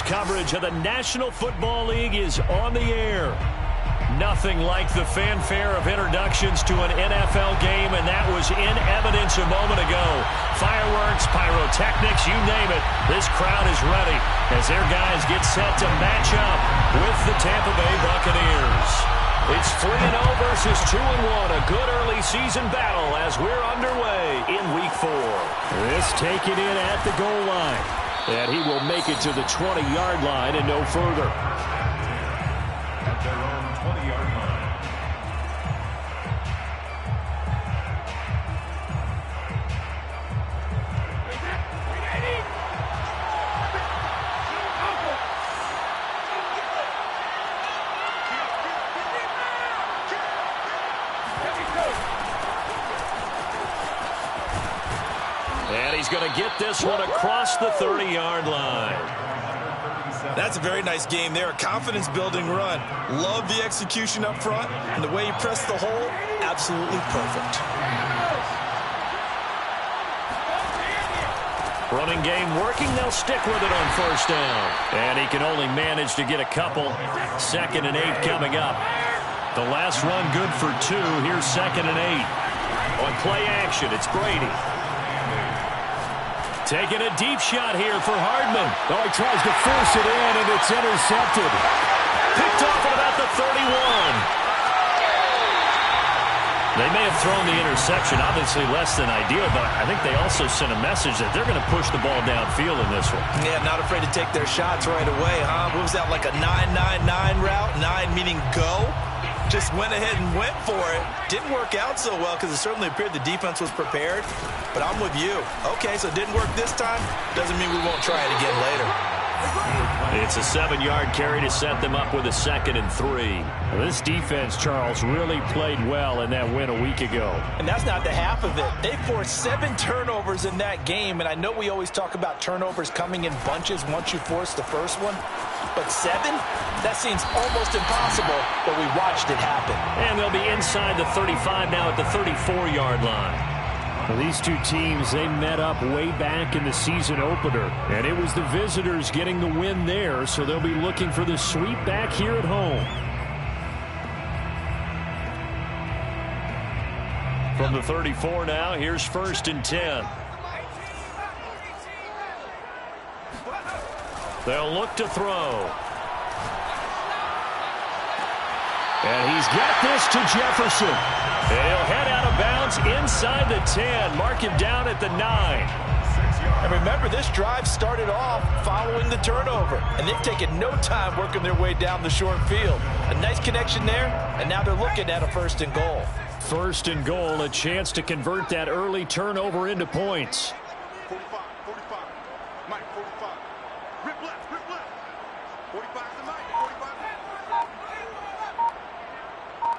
coverage of the National Football League is on the air. Nothing like the fanfare of introductions to an NFL game, and that was in evidence a moment ago. Fireworks, pyrotechnics, you name it. This crowd is ready as their guys get set to match up with the Tampa Bay Buccaneers. It's 3-0 versus 2-1, a good early season battle as we're underway in Week 4. This taken in at the goal line, and he will make it to the 20-yard line and no further. At their own 20-yard line. And he's going to get this one across the 30-yard line. That's a very nice game there. A confidence-building run. Love the execution up front. And the way he pressed the hole, absolutely perfect. Running game working. They'll stick with it on first down. And he can only manage to get a couple. 2nd and 8 coming up. The last run good for 2. Here's 2nd and 8. On play action, it's Brady. Taking a deep shot here for Hardman. Oh, he tries to force it in, and it's intercepted. Picked off at about the 31. They may have thrown the interception, obviously less than ideal, but I think they also sent a message that they're going to push the ball downfield in this one. Yeah, not afraid to take their shots right away, huh? What was that, like a 9-9-9 route? 9 meaning go? Just went ahead and went for it. Didn't work out so well because it certainly appeared the defense was prepared. But I'm with you. Okay, so it didn't work this time. Doesn't mean we won't try it again later. It's a 7-yard carry to set them up with a 2nd and 3. This defense, Charles, really played well in that win a week ago. And that's not the half of it. They forced 7 turnovers in that game. And I know we always talk about turnovers coming in bunches once you force the first one. But 7? That seems almost impossible, but we watched it happen. And they'll be inside the 35 now at the 34-yard line. Well, these two teams, they met up way back in the season opener, and it was the visitors getting the win there, so they'll be looking for the sweep back here at home. From the 34 now, here's 1st and 10. They'll look to throw. And he's got this to Jefferson. And he'll head out of bounds inside the 10. Mark him down at the 9. And remember, this drive started off following the turnover. And they've taken no time working their way down the short field. A nice connection there, and now they're looking at a 1st and goal. 1st and goal, a chance to convert that early turnover into points. 45, 45. Mike, 45. Rip left, rip left. 45 to Mike, 45.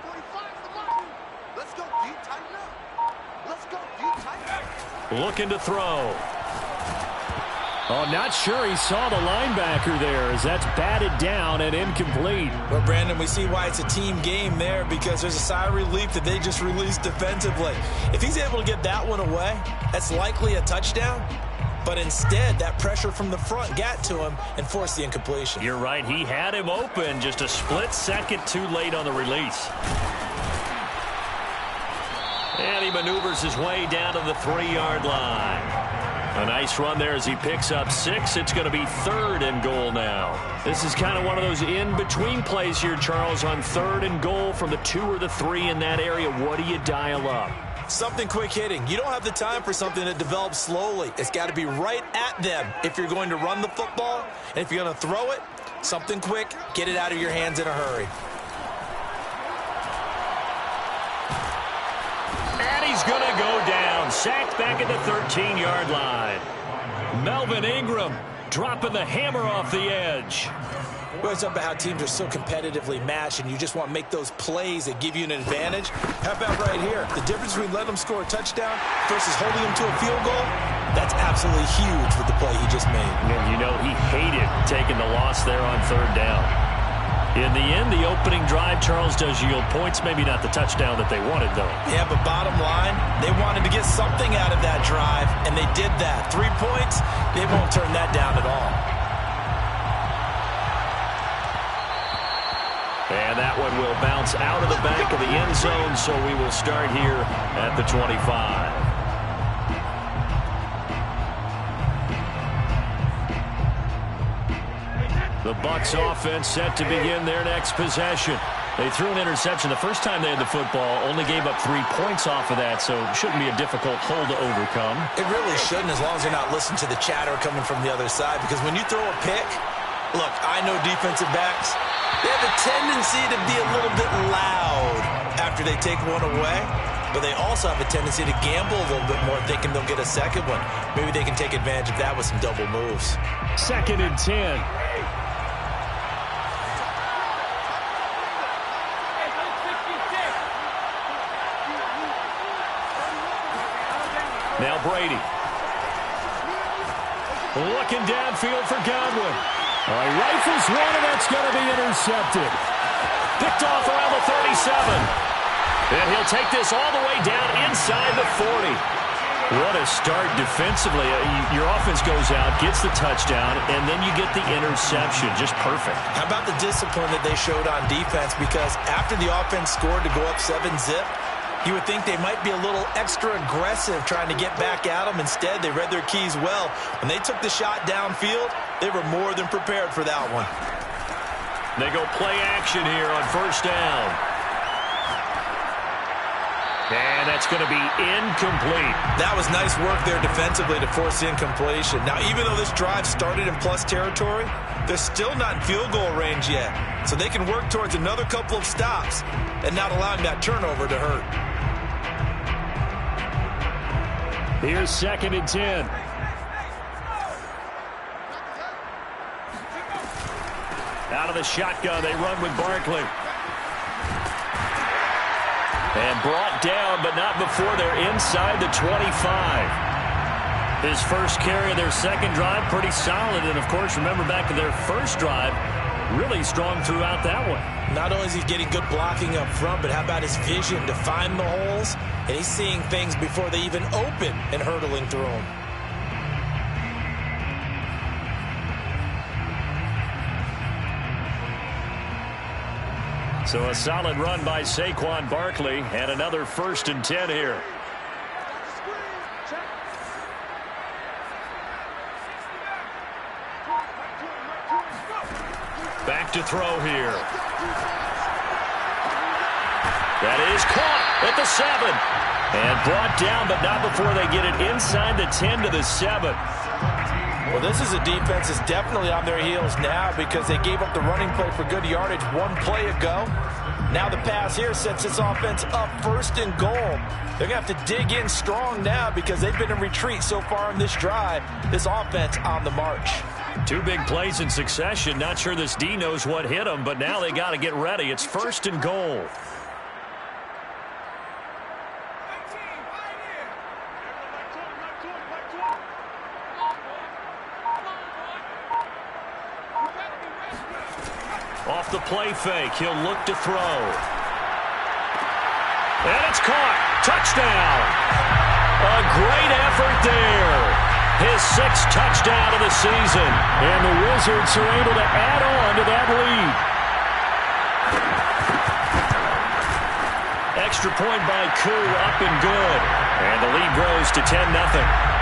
45 to Mike. Let's go, D, tighten up. Let's go, D, tighten up. Looking to throw. Oh, not sure he saw the linebacker there as that's batted down and incomplete. Well, Brandon, we see why it's a team game there because there's a sigh of relief that they just released defensively. If he's able to get that one away, that's likely a touchdown. But instead, that pressure from the front got to him and forced the incompletion. You're right. He had him open. Just a split second too late on the release. And he maneuvers his way down to the 3-yard line. A nice run there as he picks up 6. It's going to be 3rd and goal now. This is kind of one of those in-between plays here, Charles, on 3rd and goal from the 2 or the 3 in that area. What do you dial up? Something quick hitting. You don't have the time for something that develops slowly. It's got to be right at them if you're going to run the football. And if you're going to throw it, something quick, get it out of your hands in a hurry. And he's going to go down. Sacked back at the 13-yard line. Melvin Ingram dropping the hammer off the edge. We always talk about how teams are so competitively matched, and you just want to make those plays that give you an advantage. How about right here? The difference between letting them score a touchdown versus holding them to a field goal, that's absolutely huge with the play he just made. And you know he hated taking the loss there on 3rd down. In the end, the opening drive, Charles, does yield points. Maybe not the touchdown that they wanted, though. Yeah, but bottom line, they wanted to get something out of that drive, and they did that. 3 points, they won't turn that down at all. And that one will bounce out of the back of the end zone, so we will start here at the 25. The Bucs offense set to begin their next possession. They threw an interception the first time they had the football, only gave up 3 points off of that, so it shouldn't be a difficult hole to overcome. It really shouldn't, as long as you're not listening to the chatter coming from the other side, because when you throw a pick, look, I know defensive backs, they have a tendency to be a little bit loud after they take one away, but they also have a tendency to gamble a little bit more, thinking they'll get a second one. Maybe they can take advantage of that with some double moves. 2nd and 10. Now Brady. Looking downfield for Godwin. He rifles one, and that's going to be intercepted. Picked off around the 37. And he'll take this all the way down inside the 40. What a start defensively. Your offense goes out, gets the touchdown, and then you get the interception. Just perfect. How about the discipline that they showed on defense? Because after the offense scored to go up 7-zip, you would think they might be a little extra aggressive trying to get back at them. Instead, they read their keys well. When they took the shot downfield, they were more than prepared for that one. They go play action here on 1st down. And that's going to be incomplete. That was nice work there defensively to force the incompletion. Now, even though this drive started in plus territory, they're still not in field goal range yet. So they can work towards another couple of stops and not allowing that turnover to hurt. Here's 2nd and 10. Out of the shotgun, they run with Barkley. And brought down, but not before they're inside the 25. His first carry of their second drive, pretty solid. And, of course, remember back to their first drive, really strong throughout that one. Not only is he getting good blocking up front, but how about his vision to find the holes? And he's seeing things before they even open and hurtling through them. So a solid run by Saquon Barkley and another 1st and 10 here. Back to throw here. That is caught at the 7. And brought down, but not before they get it inside the 10 to the 7. Well, this is a defense that's definitely on their heels now because they gave up the running play for good yardage one play ago. Now the pass here sets this offense up 1st and goal. They're going to have to dig in strong now because they've been in retreat so far in this drive. This offense on the march. 2 big plays in succession. Not sure this D knows what hit them, but now they got to get ready. It's 1st and goal. Off the play fake, he'll look to throw. And it's caught. Touchdown. A great effort there. His 6th touchdown of the season. And the Wizards are able to add on to that lead. Extra point by Koo, up and good. And the lead grows to 10-0.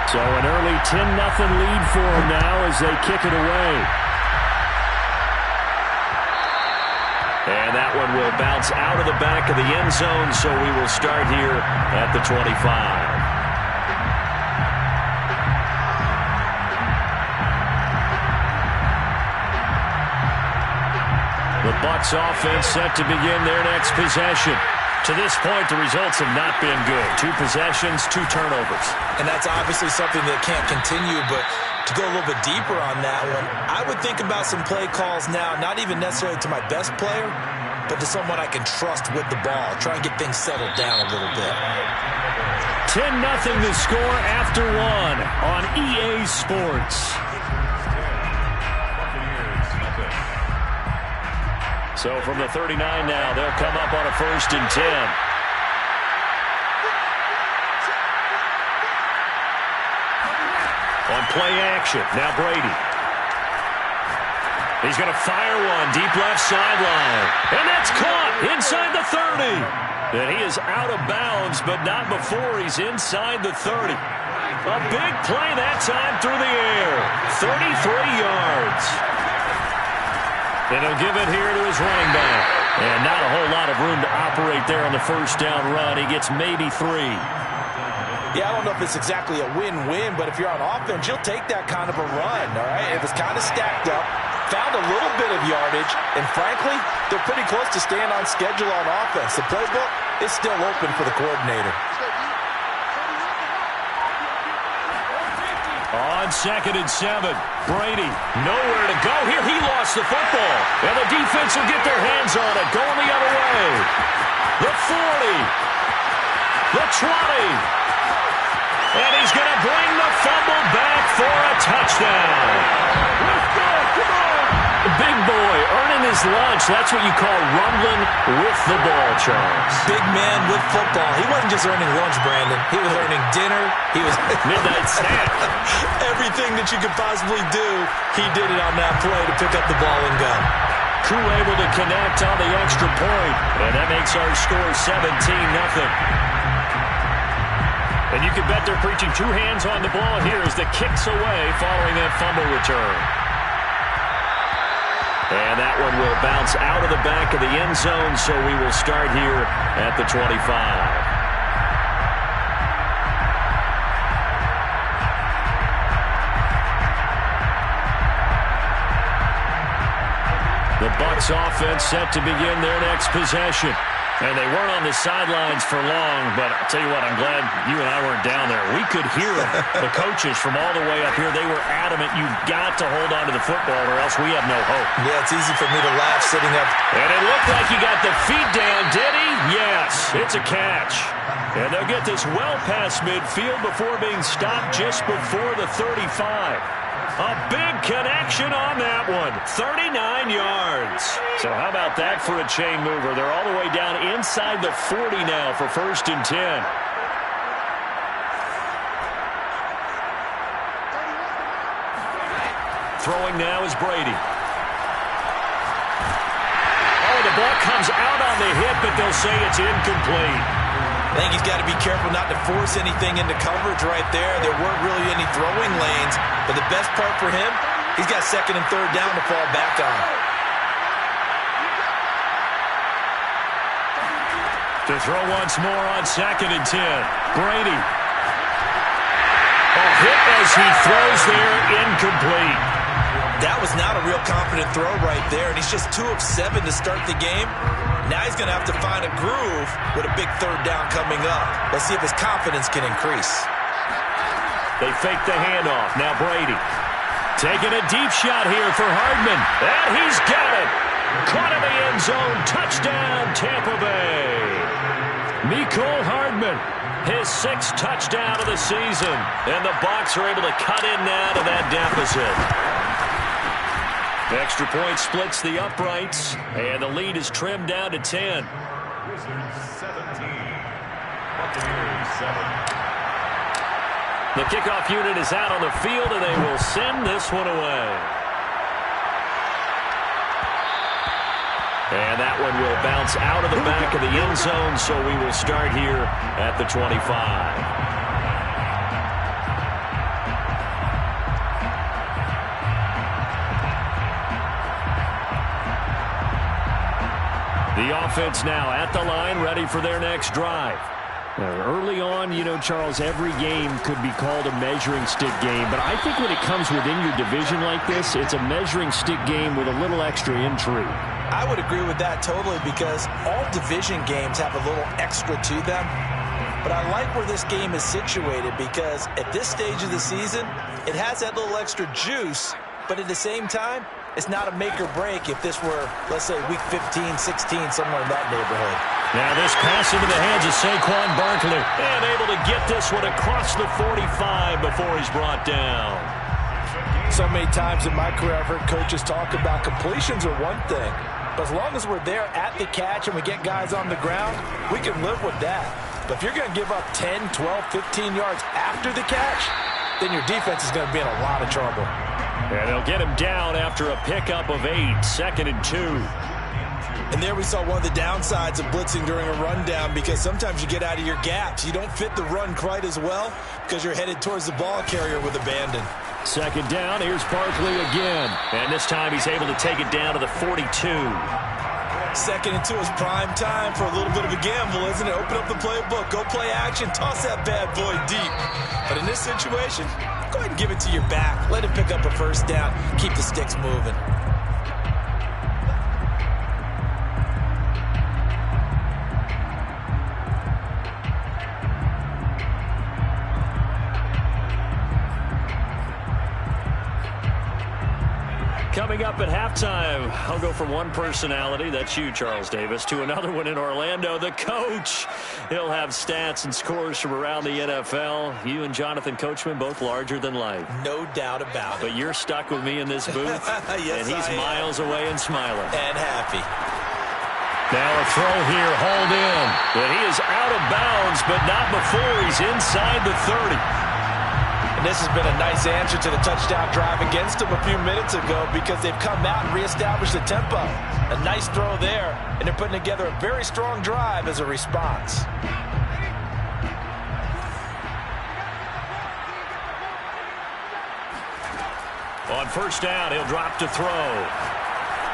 So an early 10-0 lead for them now as they kick it away. And that one will bounce out of the back of the end zone, so we will start here at the 25. The Bucs offense set to begin their next possession. To this point, the results have not been good. 2 possessions, 2 turnovers. And that's obviously something that can't continue, but to go a little bit deeper on that one, I would think about some play calls now, not even necessarily to my best player, but to someone I can trust with the ball. Try and get things settled down a little bit. 10-0 the score after 1 on EA Sports. So from the 39 now, they'll come up on a 1st and 10. On play action, now Brady. He's going to fire one deep left sideline. And that's caught inside the 30. And he is out of bounds, but not before he's inside the 30. A big play that time through the air. 33 yards. And he'll give it here to his running back. And not a whole lot of room to operate there on the first down run. He gets maybe 3. Yeah, I don't know if it's exactly a win-win, but if you're on offense, you'll take that kind of a run, all right? If it's kind of stacked up, found a little bit of yardage, and frankly, they're pretty close to staying on schedule on offense. The playbook is still open for the coordinator. On 2nd and 7, Brady, nowhere to go here. He lost the football, and the defense will get their hands on it, going the other way. The 40, the 20. And he's going to bring the fumble back for a touchdown. Let's go, come on. The big boy earning his lunch. That's what you call rumbling with the ball, Charles. Big man with football. He wasn't just earning lunch, Brandon. He was earning dinner. He was midnight snack. Everything that you could possibly do, he did it on that play to pick up the ball and go. Crew able to connect on the extra point. And that makes our score 17-0. And you can bet they're preaching 2 hands on the ball here as the kick's away following that fumble return. And that one will bounce out of the back of the end zone, so we will start here at the 25. The Bucs offense set to begin their next possession. And they weren't on the sidelines for long, but I'll tell you what, I'm glad you and I weren't down there. We could hear the coaches from all the way up here. They were adamant, you've got to hold on to the football or else we have no hope. Yeah, it's easy for me to laugh sitting up. And it looked like he got the feet down, did he? Yes, it's a catch. And they'll get this well past midfield before being stopped just before the 35. A big connection on that one. 39 yards. So how about that for a chain mover? They're all the way down inside the 40 now for 1st and 10. Throwing now is Brady. Oh, the ball comes out on the hit, but they'll say it's incomplete. I think he's got to be careful not to force anything into coverage right there. There weren't really any throwing lanes, but the best part for him, he's got 2nd and 3rd down to fall back on. To throw once more on 2nd and 10. Brady. A hit as he throws there, incomplete. That was not a real confident throw right there, and he's just 2 of 7 to start the game. Now he's going to have to find a groove with a big 3rd down coming up. Let's see if his confidence can increase. They fake the handoff. Now Brady taking a deep shot here for Hardman. And he's got it. Caught in the end zone. Touchdown, Tampa Bay. Mecole Hardman, his 6th touchdown of the season. And the Bucs are able to cut in now to that deficit. Extra point splits the uprights, and the lead is trimmed down to 10. Wizards 17. Buccaneers 7. The kickoff unit is out on the field, and they will send this one away. And that one will bounce out of the back of the end zone, so we will start here at the 25. The offense now at the line, ready for their next drive. Early on, you know, Charles, every game could be called a measuring stick game. But I think when it comes within your division like this, it's a measuring stick game with a little extra intrigue. I would agree with that totally because all division games have a little extra to them. But I like where this game is situated because at this stage of the season, it has that little extra juice. But at the same time, it's not a make or break if this were, let's say, week 15, 16, somewhere in that neighborhood. Now this pass into the hands of Saquon Barkley. And able to get this one across the 45 before he's brought down. So many times in my career, I've heard coaches talk about completions are one thing. But as long as we're there at the catch and we get guys on the ground, we can live with that. But if you're going to give up 10, 12, 15 yards after the catch, then your defense is going to be in a lot of trouble. And they'll get him down after a pickup of 8, 2nd and 2. And there we saw one of the downsides of blitzing during a rundown, because sometimes you get out of your gaps. You don't fit the run quite as well because you're headed towards the ball carrier with abandon. 2nd down, here's Barkley again. And this time he's able to take it down to the 42. 2nd and 2 is prime time for a little bit of a gamble, isn't it? Open up the playbook, go play action, toss that bad boy deep. But in this situation, go ahead and give it to your back. Let him pick up a first down. Keep the sticks moving. Coming up at halftime, I'll go from one personality, that's you, Charles Davis, to another one in Orlando, the coach. He'll have stats and scores from around the NFL. You and Jonathan Coachman, both larger than life. No doubt about it. But you're stuck with me in this booth, yes, and he's miles away and smiling. And happy. Now a throw here, hauled in. But he is out of bounds, but not before he's inside the 30. And this has been a nice answer to the touchdown drive against them a few minutes ago, because they've come out and reestablished the tempo. A nice throw there, and they're putting together a very strong drive as a response. On 1st down, he'll drop to throw.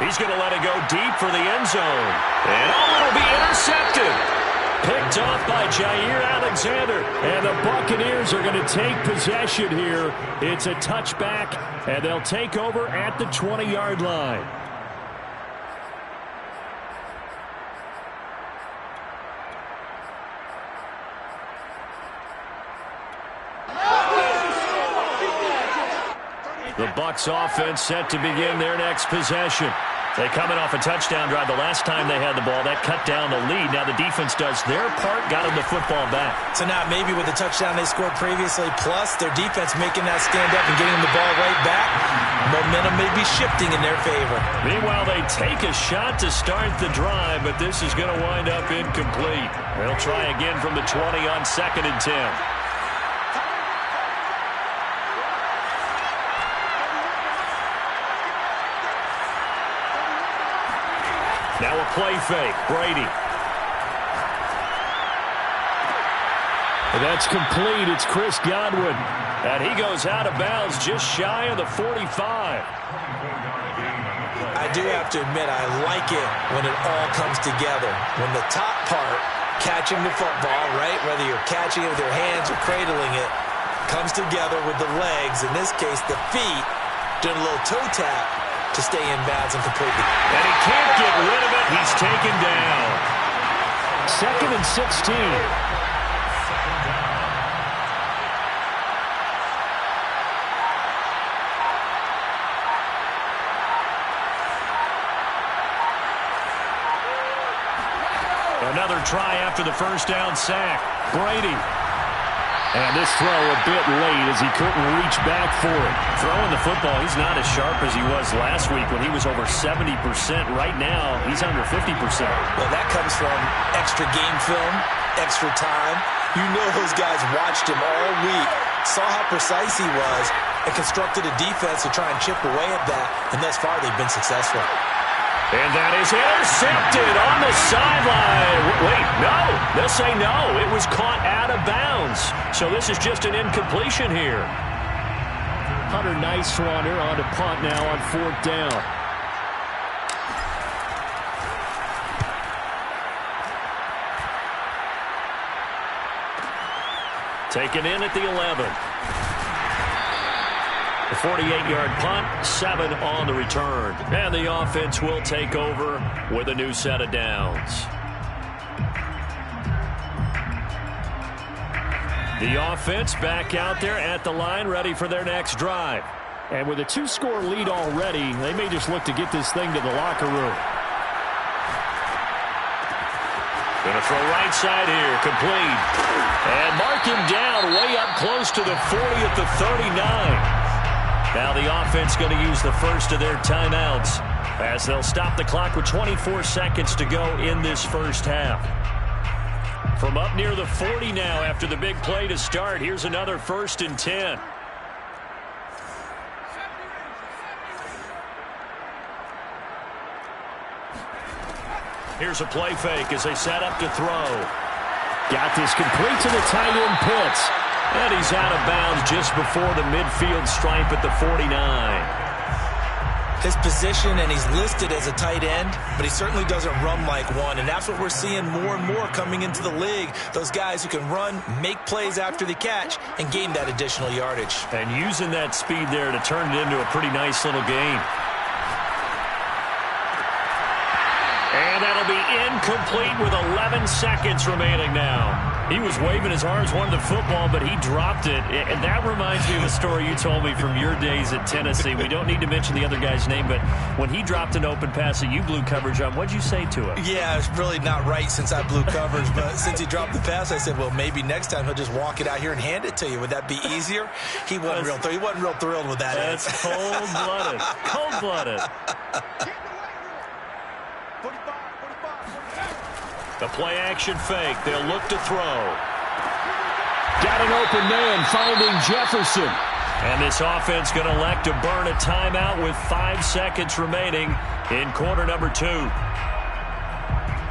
He's going to let it go deep for the end zone. And it'll be intercepted. Picked off by Jair Alexander. And the Buccaneers are going to take possession here. It's a touchback, and they'll take over at the 20-yard line. The Bucs offense set to begin their next possession. They coming off a touchdown drive the last time they had the ball. That cut down the lead. Now the defense does their part, got them the football back. So now maybe with the touchdown they scored previously, plus their defense making that stand up and getting the ball right back, momentum may be shifting in their favor. Meanwhile, they take a shot to start the drive, but this is going to wind up incomplete. They'll try again from the 20 on 2nd and 10. Now a play fake. Brady. That's complete. It's Chris Godwin. And he goes out of bounds just shy of the 45. I do have to admit, I like it when it all comes together. When the top part, catching the football, right, whether you're catching it with your hands or cradling it, comes together with the legs, in this case the feet, doing a little toe tap to stay in bounds and complete it. And he can't get rid of it. He's taken down. 2nd and 16. Another try after the 1st down sack. Brady. And this throw a bit late as he couldn't reach back for it. Throwing the football, he's not as sharp as he was last week when he was over 70%. Right now, he's under 50%. Well, that comes from extra game film, extra time. You know those guys watched him all week, saw how precise he was, and constructed a defense to try and chip away at that. And thus far, they've been successful. And that is intercepted on the sideline. Wait, no. They'll say no. It was caught out of bounds. So this is just an incompletion here. Hunter Nicewander on to punt now on 4th down. Taken in at the 11. The 48-yard punt, 7 on the return. And the offense will take over with a new set of downs. The offense back out there at the line, ready for their next drive. And with a 2-score lead already, they may just look to get this thing to the locker room. Going to throw right side here, complete. And mark him down way up close to the 40 at the 39. Now the offense going to use the first of their timeouts as they'll stop the clock with 24 seconds to go in this first half. From up near the 40 now after the big play to start, here's another 1st and 10. Here's a play fake as they set up to throw. Got this complete to the tight end Pitts. And he's out of bounds just before the midfield stripe at the 49. His position, and he's listed as a tight end, but he certainly doesn't run like one, and that's what we're seeing more and more coming into the league. Those guys who can run, make plays after the catch, and gain that additional yardage. And using that speed there to turn it into a pretty nice little gain. And that'll be incomplete with 11 seconds remaining now. He was waving his arms, wanted the football, but he dropped it. And that reminds me of a story you told me from your days at Tennessee. We don't need to mention the other guy's name, but when he dropped an open pass that you blew coverage on, what'd you say to him? Yeah, it's really not right since I blew coverage, but since he dropped the pass, I said, well, maybe next time he'll just walk it out here and hand it to you. Would that be easier? He wasn't real thrilled with that. That's cold-blooded. Cold-blooded. The play-action fake. They'll look to throw. Got an open man, finding Jefferson. And this offense going to elect to burn a timeout with 5 seconds remaining in quarter number 2.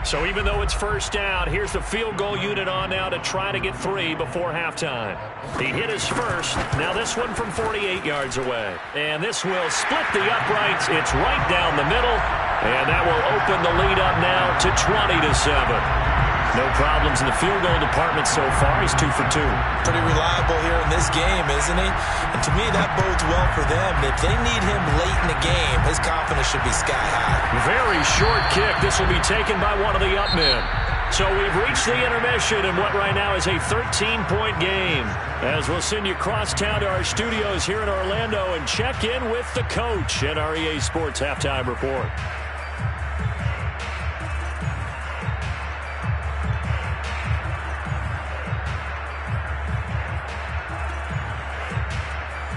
So even though it's first down, here's the field goal unit on now to try to get 3 before halftime. He hit his first. Now this one from 48 yards away. And this will split the uprights. It's right down the middle. And that will open the lead up now to 20-7. No problems in the field goal department so far. He's 2 for 2. Pretty reliable here in this game, isn't he? And to me, that bodes well for them. If they need him late in the game, his confidence should be sky high. Very short kick. This will be taken by one of the up men. So we've reached the intermission in what right now is a 13-point game. As we'll send you cross town to our studios here in Orlando and check in with the coach at our EA Sports Halftime Report.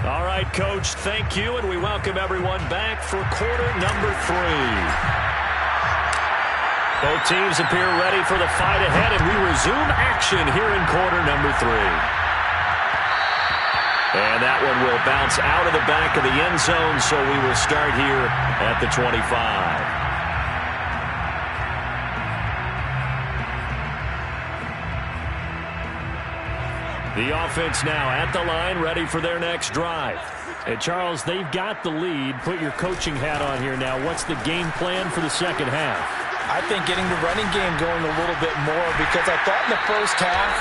All right, Coach, thank you, and we welcome everyone back for quarter number 3. Both teams appear ready for the fight ahead, and we resume action here in quarter number 3. And that one will bounce out of the back of the end zone, so we will start here at the 25. The offense now at the line, ready for their next drive. And Charles, they've got the lead. Put your coaching hat on here now. What's the game plan for the second half? I think getting the running game going a little bit more, because I thought in the first half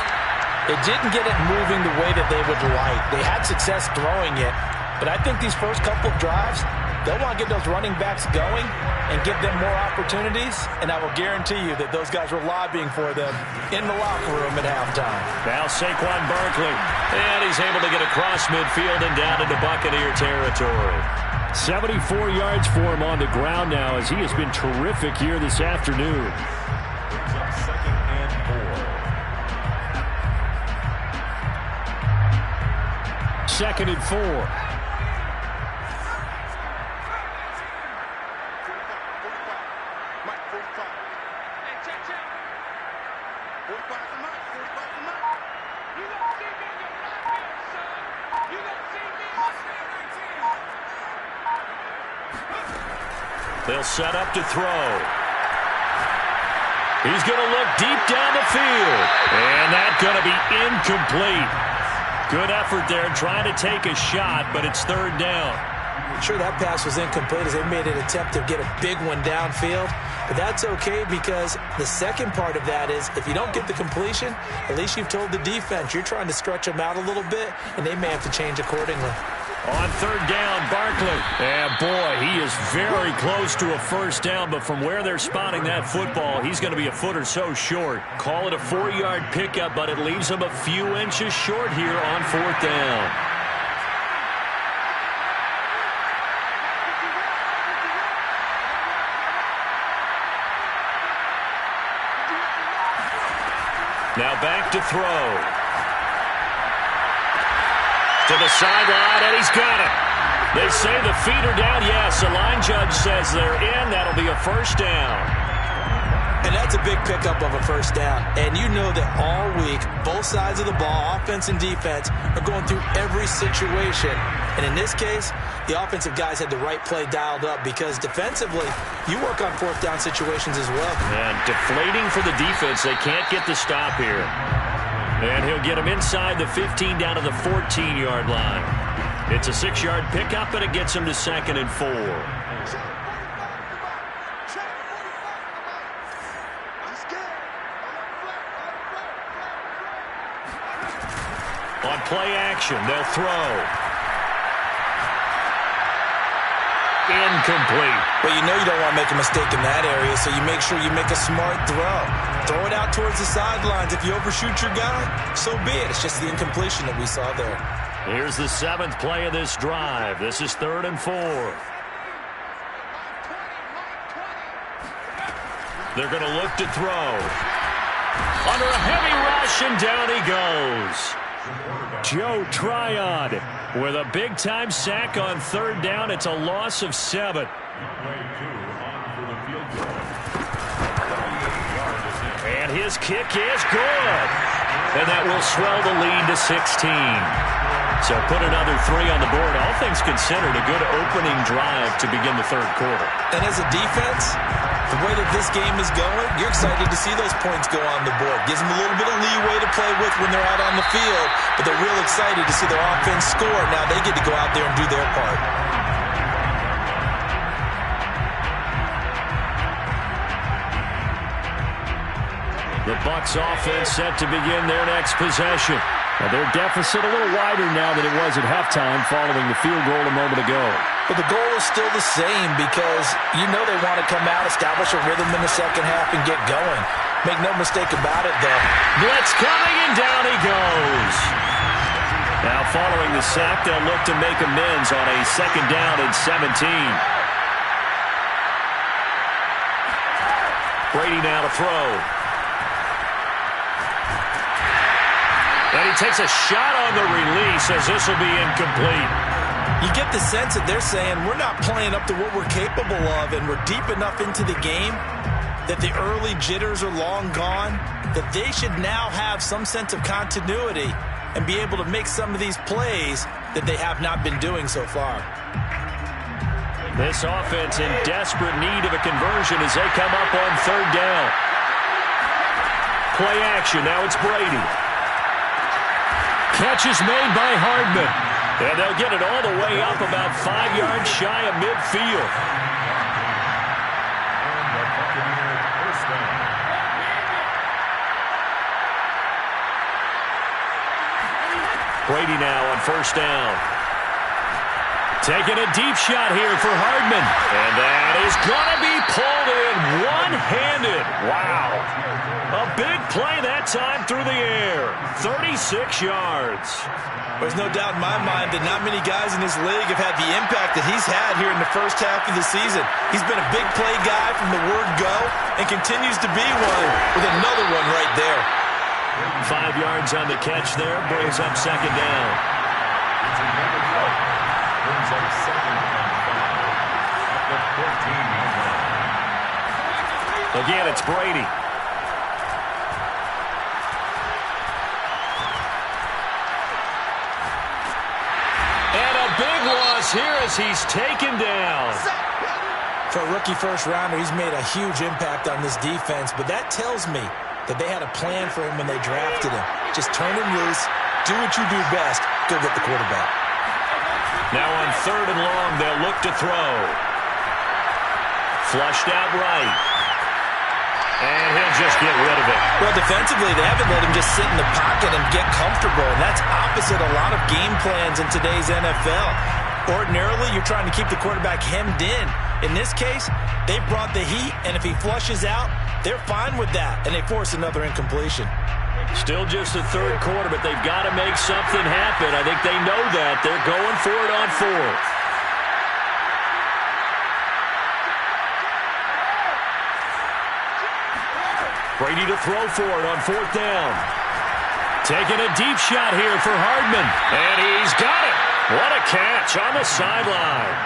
it didn't get it moving the way that they would like. They had success throwing it, but I think these first couple of drives, they'll want to get those running backs going and give them more opportunities, and I will guarantee you that those guys were lobbying for them in the locker room at halftime. Now Saquon Barkley, and he's able to get across midfield and down into Buccaneer territory. 74 yards for him on the ground now, as he has been terrific here this afternoon. Second and 4. They'll set up to throw. He's going to look deep down the field. And that's going to be incomplete. Good effort there trying to take a shot, but it's third down. Sure, that pass was incomplete as they made an attempt to get a big one downfield. But that's okay, because the second part of that is if you don't get the completion, at least you've told the defense you're trying to stretch them out a little bit, and they may have to change accordingly. On third down, Barkley. And boy, he is very close to a first down, but from where they're spotting that football, he's going to be a foot or so short. Call it a 4-yard pickup, but it leaves him a few inches short here on fourth down. Now back to throw. To the sideline, and he's got it. They say the feet are down. Yes, the line judge says they're in. That'll be a first down. And that's a big pickup of a first down. And you know that all week, both sides of the ball, offense and defense, are going through every situation. And in this case, the offensive guys had the right play dialed up because defensively, you work on fourth down situations as well. And deflating for the defense. They can't get the stop here. And he'll get him inside the 15 down to the 14-yard line. It's a 6-yard pickup, and it gets him to 2nd and 4. On play action, they'll throw. Incomplete. But you know you don't want to make a mistake in that area, so you make sure you make a smart throw. Throw it out towards the sidelines. If you overshoot your guy, so be it. It's just the incompletion that we saw there. Here's the 7th play of this drive. This is 3rd and 4. They're going to look to throw. Under a heavy rush, and down he goes. Joe Tryon with a big-time sack on 3rd down. It's a loss of 7. And his kick is good. And that will swell the lead to 16. So put another 3 on the board. All things considered, a good opening drive to begin the 3rd quarter. And as a defense, the way that this game is going, you're excited to see those points go on the board. Gives them a little bit of leeway to play with when they're out on the field, but they're real excited to see their offense score. Now they get to go out there and do their part. The Bucs offense set to begin their next possession. Now their deficit a little wider now than it was at halftime following the field goal a moment ago. But the goal is still the same because you know they want to come out, establish a rhythm in the second half, and get going. Make no mistake about it, though. Blitz coming, and down he goes. Now following the sack, they'll look to make amends on a 2nd down and 17. Brady now to throw. And he takes a shot on the release as this will be incomplete. You get the sense that they're saying we're not playing up to what we're capable of, and we're deep enough into the game that the early jitters are long gone, that they should now have some sense of continuity and be able to make some of these plays that they have not been doing so far. This offense in desperate need of a conversion as they come up on 3rd down. Play action, now it's Brady. Catch is made by Hardman. And they'll get it all the way up about 5 yards shy of midfield. Brady now on 1st down. Taking a deep shot here for Hardman. And that is going to be pulled in one-handed. Wow. A big play that time through the air. 36 yards. There's no doubt in my mind that not many guys in this league have had the impact that he's had here in the first half of the season. He's been a big play guy from the word go and continues to be one with another one right there. 5 yards on the catch there. Brings up 2nd down. Again, it's Brady. And a big loss here as he's taken down. For a rookie first-rounder, he's made a huge impact on this defense, but that tells me that they had a plan for him when they drafted him. Just turn him loose, do what you do best, go get the quarterback. Now on 3rd and long, they'll look to throw. Flushed out right. And he'll just get rid of it. Well, defensively, they haven't let him just sit in the pocket and get comfortable, and that's opposite a lot of game plans in today's NFL. Ordinarily, you're trying to keep the quarterback hemmed in. In this case, they brought the heat, and if he flushes out, they're fine with that, and they force another incompletion. Still just the 3rd quarter, but they've got to make something happen. I think they know that. They're going for it on 4th. Brady to throw for it on 4th down. Taking a deep shot here for Hardman. And he's got it. What a catch on the sideline.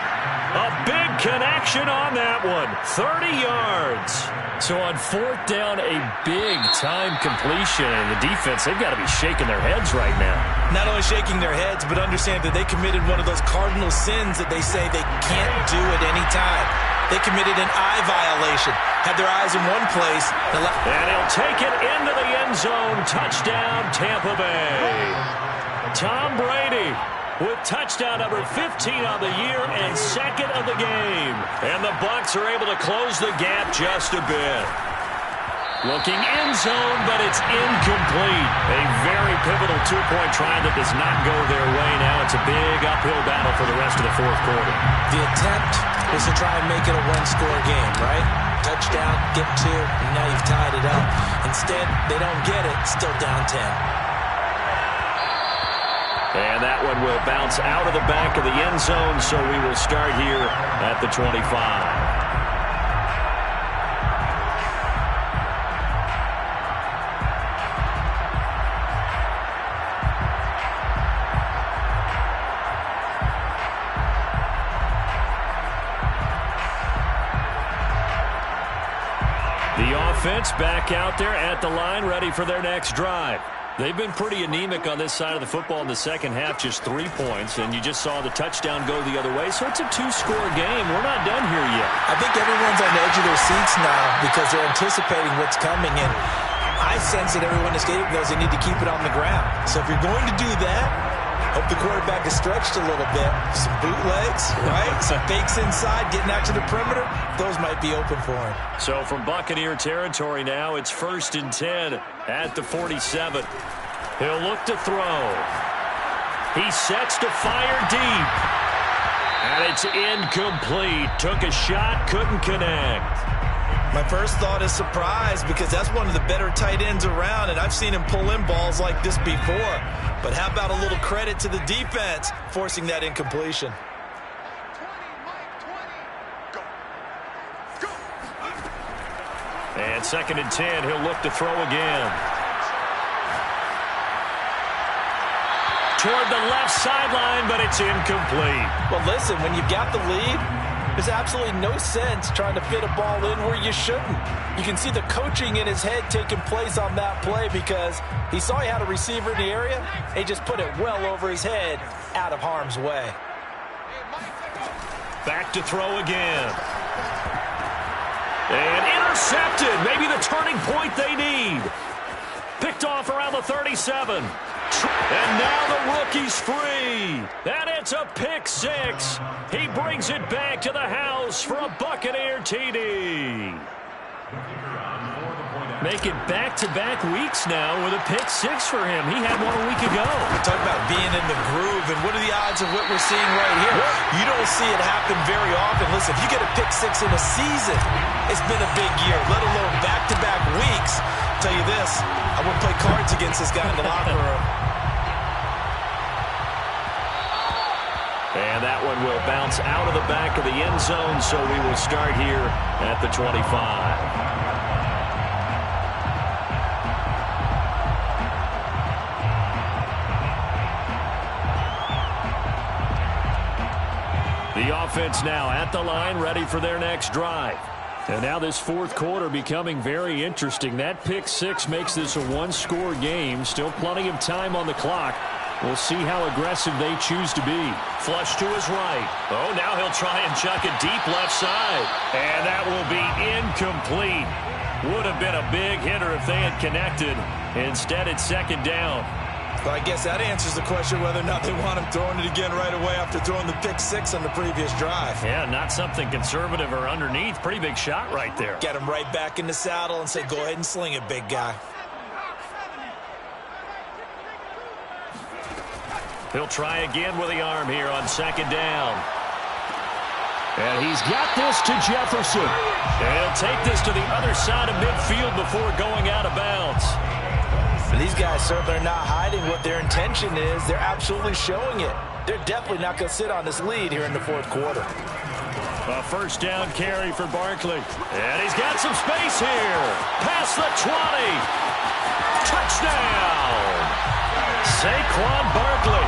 A big connection. reception on that one. 30 yards. So on fourth down, a big-time completion. And the defense, they've got to be shaking their heads right now. Not only shaking their heads, but understand that they committed one of those cardinal sins that they say they can't do at any time. They committed an eye violation. Had their eyes in one place. And he'll take it into the end zone. Touchdown, Tampa Bay. Tom Brady with touchdown number 15 on the year and second of the game. And the Bucs are able to close the gap just a bit. Looking end zone, but it's incomplete. A very pivotal two-point try that does not go their way. Now it's a big uphill battle for the rest of the fourth quarter. The attempt was to try and make it a one-score game, right? Touchdown, get two, and now you've tied it up. Instead, they don't get it, still down 10. And that one will bounce out of the back of the end zone, so we will start here at the 25. The offense back out there at the line, ready for their next drive. They've been pretty anemic on this side of the football in the second half, just 3 points, and you just saw the touchdown go the other way, so it's a 2-score game. We're not done here yet. I think everyone's on the edge of their seats now because they're anticipating what's coming, and I sense that everyone in the stadium knows they need to keep it on the ground. So if you're going to do that, hope the quarterback is stretched a little bit. Some bootlegs, right? Some fakes inside, getting out to the perimeter. Those might be open for him. So from Buccaneer territory now, it's 1st and 10 at the 47. He'll look to throw. He sets to fire deep. And it's incomplete. Took a shot, couldn't connect. My first thought is surprise because that's one of the better tight ends around, and I've seen him pull in balls like this before. But how about a little credit to the defense forcing that incompletion? And 2nd and 10, he'll look to throw again. Toward the left sideline, but it's incomplete. Well, listen, when you've got the lead, there's absolutely no sense trying to fit a ball in where you shouldn't. You can see the coaching in his head taking place on that play because he saw he had a receiver in the area, and he just put it well over his head out of harm's way. Back to throw again. And intercepted. Maybe the turning point they need. Picked off around the 37. And now the rookie's free. And it's a pick six. He brings it back to the house for a Buccaneer TD. Make it back-to-back weeks now with a pick six for him. He had one a week ago. Talk about being in the groove, and what are the odds of what we're seeing right here? You don't see it happen very often. Listen, if you get a pick six in a season, it's been a big year, let alone back-to-back weeks. I'll tell you this, I wouldn't play cards against this guy in the locker room. And that one will bounce out of the back of the end zone, so we will start here at the 25. The offense now at the line, ready for their next drive. And now this fourth quarter becoming very interesting. That pick six makes this a one-score game. Still plenty of time on the clock. We'll see how aggressive they choose to be. Flush to his right. Oh, now he'll try and chuck it deep left side. And that will be incomplete. Would have been a big hitter if they had connected. Instead, it's 2nd down. Well, I guess that answers the question whether or not they want him throwing it again right away after throwing the pick six on the previous drive. Yeah, not something conservative or underneath. Pretty big shot right there. Get him right back in the saddle and say, go ahead and sling it, big guy. He'll try again with the arm here on 2nd down. And he's got this to Jefferson. And he'll take this to the other side of midfield before going out of bounds. And these guys certainly are not hiding what their intention is. They're absolutely showing it. They're definitely not going to sit on this lead here in the fourth quarter. A 1st down carry for Barkley. And he's got some space here. Past the 20. Touchdown. Saquon Barkley.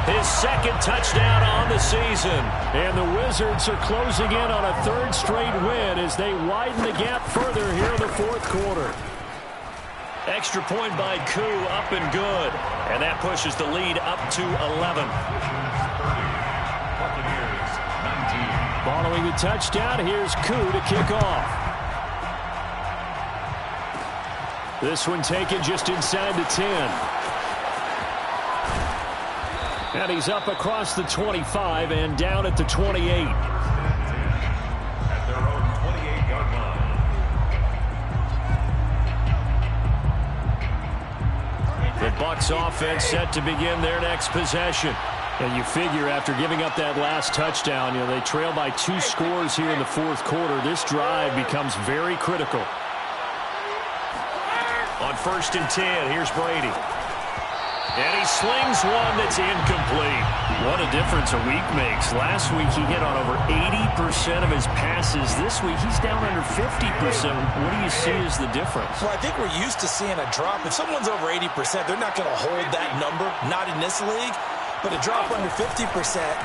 His second touchdown on the season. And the Wizards are closing in on a third straight win as they widen the gap further here in the fourth quarter. Extra point by Koo, up and good. And that pushes the lead up to 11. Following the touchdown, here's Koo to kick off. This one taken just inside the 10. And he's up across the 25 and down at the 28. At their own 28-yard line. The Bucs offense set to begin their next possession. And you figure after giving up that last touchdown, they trail by 2 scores here in the fourth quarter. This drive becomes very critical. On 1st and 10, here's Brady. And he slings one that's incomplete. What a difference a week makes. Last week he hit on over 80% of his passes. This week he's down under 50%. What do you see as the difference? Well, I think we're used to seeing a drop. If someone's over 80%, they're not going to hold that number, not in this league. But a drop under 50%,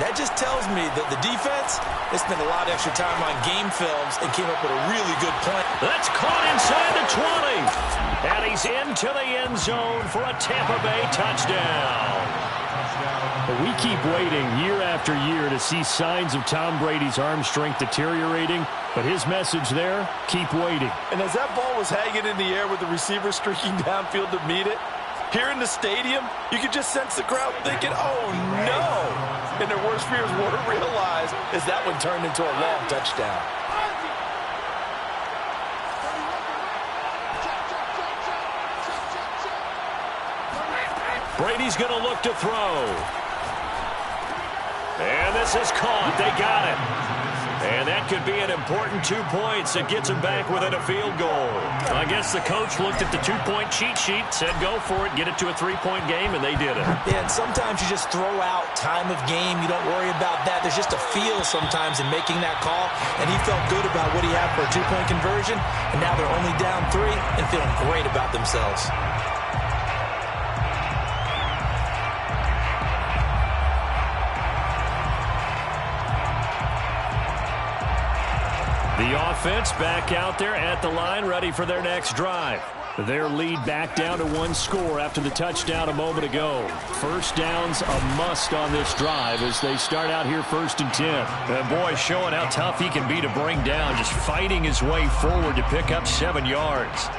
that just tells me that the defense, they spent a lot of extra time on game films and came up with a really good plan. That's caught inside the 20. And he's into the end zone for a Tampa Bay touchdown. But we keep waiting year after year to see signs of Tom Brady's arm strength deteriorating. But his message there, keep waiting. And as that ball was hanging in the air with the receiver streaking downfield to meet it, here in the stadium, you could just sense the crowd thinking, oh, no. And their worst fears weren't realized as that one turned into a long touchdown. Brady's going to look to throw. And this is caught. They got it. And that could be an important 2 points that gets him back within a field goal. I guess the coach looked at the 2-point cheat sheet, said go for it, get it to a 3-point game, and they did it. Yeah, and sometimes you just throw out time of game. You don't worry about that. There's just a feel sometimes in making that call, and he felt good about what he had for a 2-point conversion, and now they're only down 3 and feeling great about themselves. The offense back out there at the line, ready for their next drive. Their lead back down to 1 score after the touchdown a moment ago. First down's a must on this drive as they start out here 1st and 10. And boy, showing how tough he can be to bring down, just fighting his way forward to pick up 7 yards.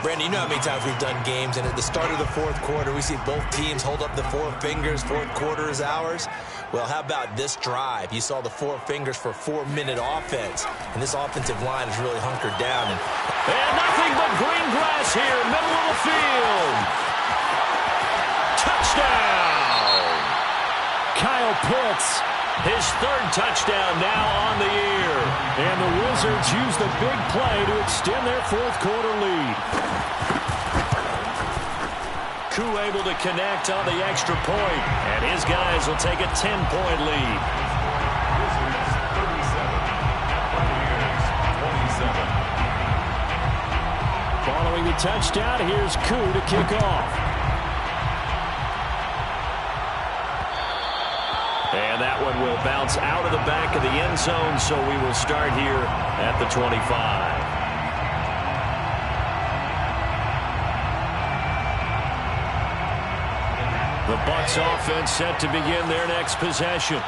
Brandon, you know how many times we've done games, and at the start of the fourth quarter, we see both teams hold up the 4 fingers, fourth quarter is ours. Well, how about this drive? You saw the 4 fingers for 4-minute offense, and this offensive line is really hunkered down. And nothing but green grass here, middle of the field. Touchdown! Kyle Pitts. His 3rd touchdown now on the year. And the Wizards use the big play to extend their fourth quarter lead. Koo able to connect on the extra point, and his guys will take a 10-point lead. Following the touchdown, here's Koo to kick off. And that one will bounce out of the back of the end zone, so we will start here at the 25. The Bucs offense set to begin their next possession.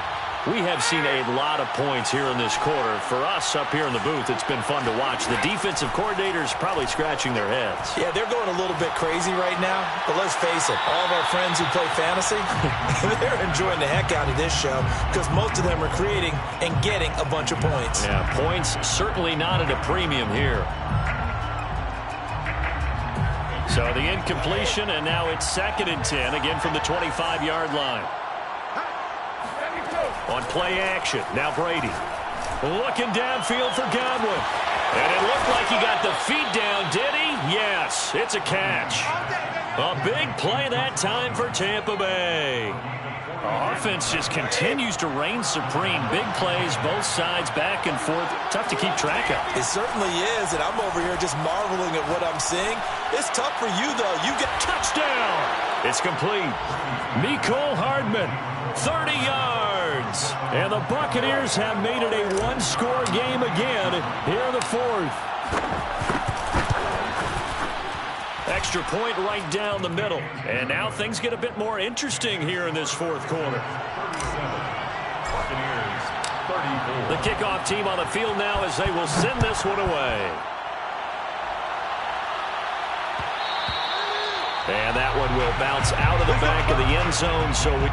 We have seen a lot of points here in this quarter. For us up here in the booth, it's been fun to watch. The defensive coordinators probably scratching their heads. Yeah, they're going a little bit crazy right now. But let's face it, all of our friends who play fantasy, they're enjoying the heck out of this show because most of them are creating and getting a bunch of points. Yeah, points certainly not at a premium here. So the incompletion, and now it's 2nd and 10, again from the 25-yard line. On play action, now Brady. Looking downfield for Godwin. And it looked like he got the feet down, did he? Yes, it's a catch. A big play that time for Tampa Bay. Offense just continues to reign supreme. Big plays, both sides, back and forth. Tough to keep track of. It certainly is, and I'm over here just marveling at what I'm seeing. It's tough for you, though. You get touchdown. It's complete. Mecole Hardman, 30 yards. And the Buccaneers have made it a one-score game again here in the fourth. Extra point right down the middle. And now things get a bit more interesting here in this fourth quarter. The kickoff team on the field now as they will send this one away. And that one will bounce out of the back of the end zone. So we...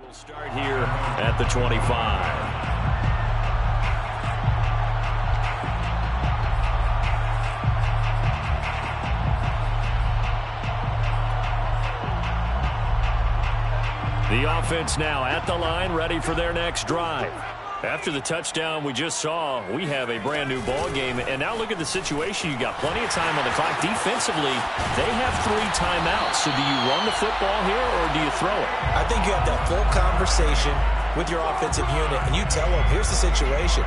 We'll start here at the 25. The offense now at the line, ready for their next drive. After the touchdown we just saw, we have a brand new ball game. And now look at the situation. You got plenty of time on the clock. Defensively, they have 3 timeouts. So do you run the football here or do you throw it? I think you have that full conversation with your offensive unit, and you tell them, here's the situation.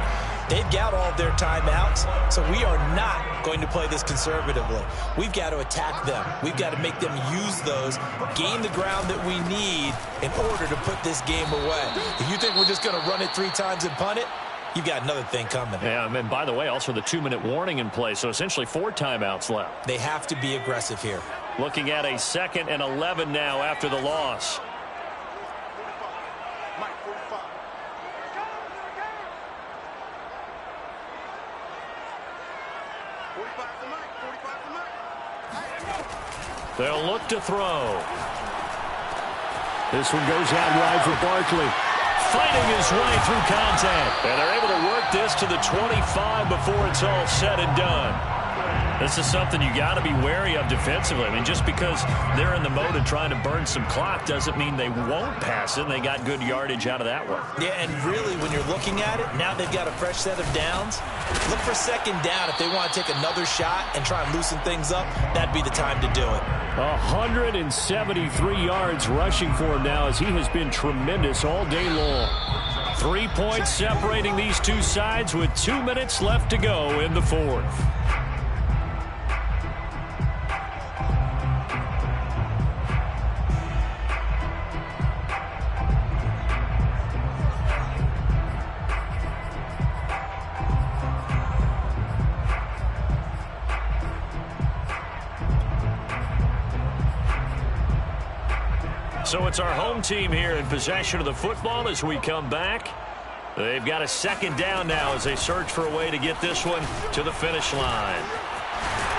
They've got all their timeouts, so we are not going to play this conservatively. We've got to attack them. We've got to make them use those, gain the ground that we need in order to put this game away. If you think we're just going to run it 3 times and punt it, you've got another thing coming. Yeah, and by the way, also the 2-minute warning in play, so essentially 4 timeouts left. They have to be aggressive here. Looking at a 2nd and 11 now after the loss. They'll look to throw. This one goes out wide for Barkley. Fighting his way through contact. And they're able to work this to the 25 before it's all said and done. This is something you got to be wary of defensively. I mean, just because they're in the mode of trying to burn some clock doesn't mean they won't pass it. And they got good yardage out of that one. Yeah, and really, when you're looking at it, now they've got a fresh set of downs. Look for 2nd down. If they want to take another shot and try and loosen things up, that'd be the time to do it. 173 yards rushing for him now as he has been tremendous all day long. 3 points separating these two sides with 2 minutes left to go in the fourth. So it's our home team here in possession of the football as we come back. They've got a 2nd down now as they search for a way to get this one to the finish line.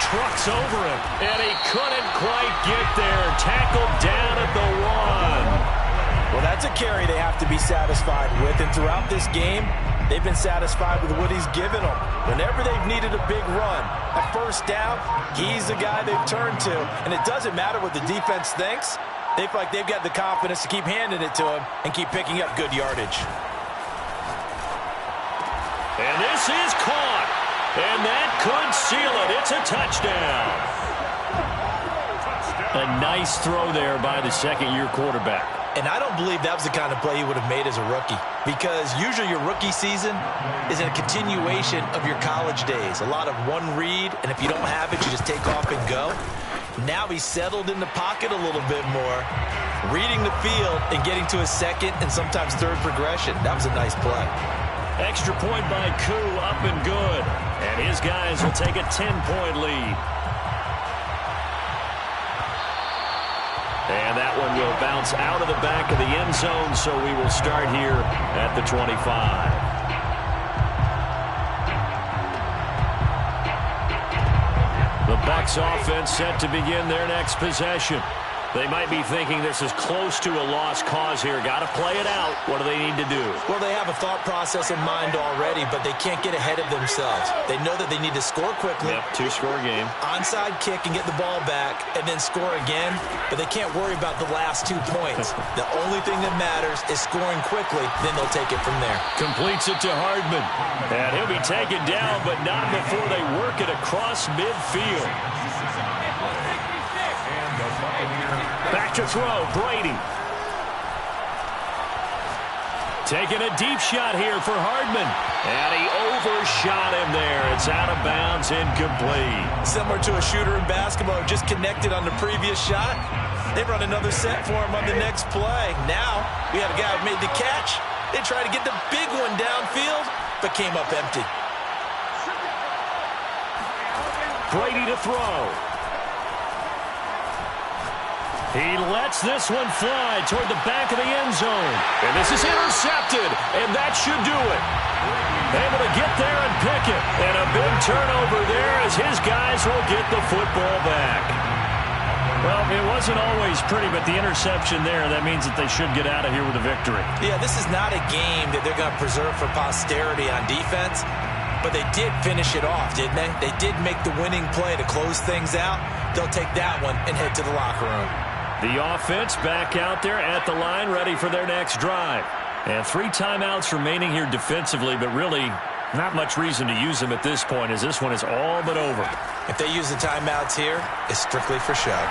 Trucks over him, and he couldn't quite get there. Tackled down at the 1. Well, that's a carry they have to be satisfied with, and throughout this game, they've been satisfied with what he's given them. Whenever they've needed a big run, a 1st down, he's the guy they've turned to, and it doesn't matter what the defense thinks. They feel like they've got the confidence to keep handing it to him and keep picking up good yardage. And this is caught. And that could seal it. It's a touchdown. A nice throw there by the 2nd-year quarterback. And I don't believe that was the kind of play he would have made as a rookie, because usually your rookie season is a continuation of your college days. A lot of one read, and if you don't have it, you just take off and go. Now he's settled in the pocket a little bit more, reading the field and getting to his 2nd and sometimes 3rd progression. That was a nice play. Extra point by Koo, up and good. And his guys will take a 10-point lead. And that one will bounce out of the back of the end zone, so we will start here at the 25. The Bucs offense set to begin their next possession. They might be thinking this is close to a lost cause here. Got to play it out. What do they need to do? Well, they have a thought process in mind already, but they can't get ahead of themselves. They know that they need to score quickly. Yep, two-score game. Onside kick and get the ball back and then score again, but they can't worry about the last 2 points. The only thing that matters is scoring quickly, then they'll take it from there. Completes it to Hardman. And he'll be taken down, but not before they work it across midfield. Back to throw, Brady. Taking a deep shot here for Hardman. And he overshot him there. It's out of bounds, incomplete. Similar to a shooter in basketball who just connected on the previous shot. They run another set for him on the next play. Now, we have a guy who made the catch. They tried to get the big one downfield, but came up empty. Brady to throw. He lets this one fly toward the back of the end zone. And this is intercepted, and that should do it. Able to get there and pick it. And a big turnover there as his guys will get the football back. Well, it wasn't always pretty, but the interception there, that means that they should get out of here with a victory. Yeah, this is not a game that they're going to preserve for posterity on defense, but they did finish it off, didn't they? They did make the winning play to close things out. They'll take that one and head to the locker room. The offense back out there at the line, ready for their next drive. And 3 timeouts remaining here defensively, but really not much reason to use them at this point, as this one is all but over. If they use the timeouts here, it's strictly for show.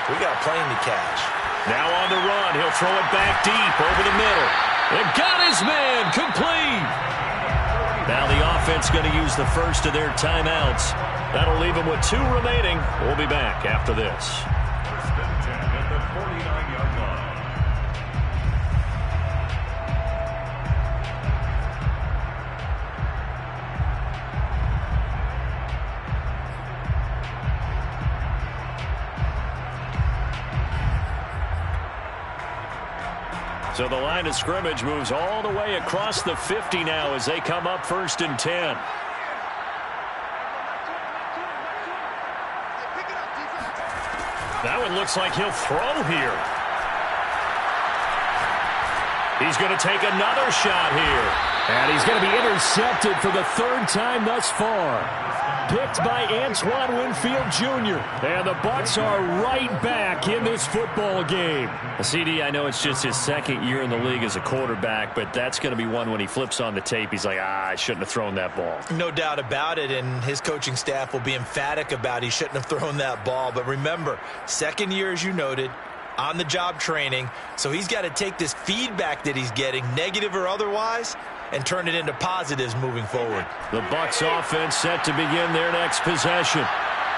We got a plane to catch. Now on the run, he'll throw it back deep over the middle. And got his man, complete. Now the offense going to use the first of their timeouts. That'll leave them with 2 remaining. We'll be back after this. At the 49-yard line. So the line of scrimmage moves all the way across the 50 now as they come up 1st and 10. That one looks like he'll throw here. He's going to take another shot here. And he's going to be intercepted for the 3rd time thus far. Picked by Antoine Winfield Jr. And the Bucs are right back in this football game. CD, I know it's just his 2nd year in the league as a quarterback, but that's going to be one when he flips on the tape. He's like, I shouldn't have thrown that ball. No doubt about it, and his coaching staff will be emphatic about he shouldn't have thrown that ball. But remember, 2nd year, as you noted, on-the-job training, so he's got to take this feedback that he's getting, negative or otherwise, and turn it into positives moving forward. The Bucs offense set to begin their next possession.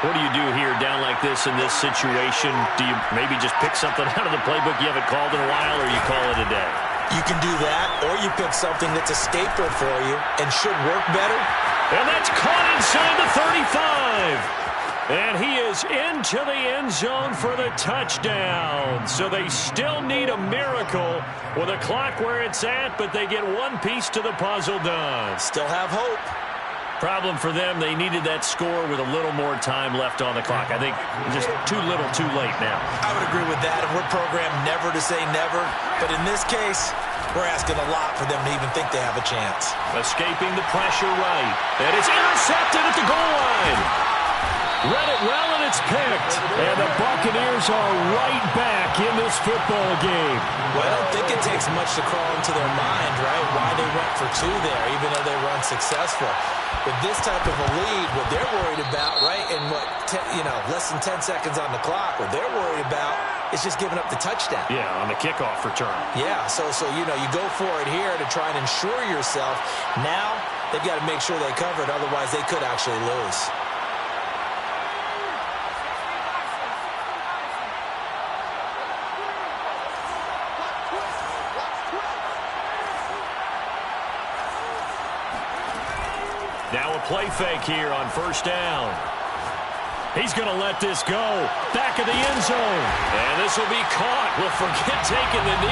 What do you do here down like this in this situation? Do you maybe just pick something out of the playbook you haven't called in a while, or you call it a day? You can do that, or you pick something that's a staple for you and should work better. And that's caught inside the 35. And he is into the end zone for the touchdown. So they still need a miracle with a clock where it's at, but they get one piece to the puzzle done. Still have hope. Problem for them, they needed that score with a little more time left on the clock. I think just too little, too late now. I would agree with that, and we're programmed never to say never. But in this case, we're asking a lot for them to even think they have a chance. Escaping the pressure right. And it's intercepted at the goal line. Read it well, and it's picked. And the Buccaneers are right back in this football game. Well, I don't think it takes much to crawl into their mind, right, why they went for 2 there, even though they were unsuccessful. With this type of a lead, what they're worried about, right, and less than 10 seconds on the clock, what they're worried about is just giving up the touchdown. Yeah, on the kickoff return. Yeah, so you go for it here to try and ensure yourself. Now they've got to make sure they cover it, otherwise they could actually lose. Now a play fake here on 1st down. He's going to let this go. Back of the end zone. And this will be caught. We'll forget taking the knee.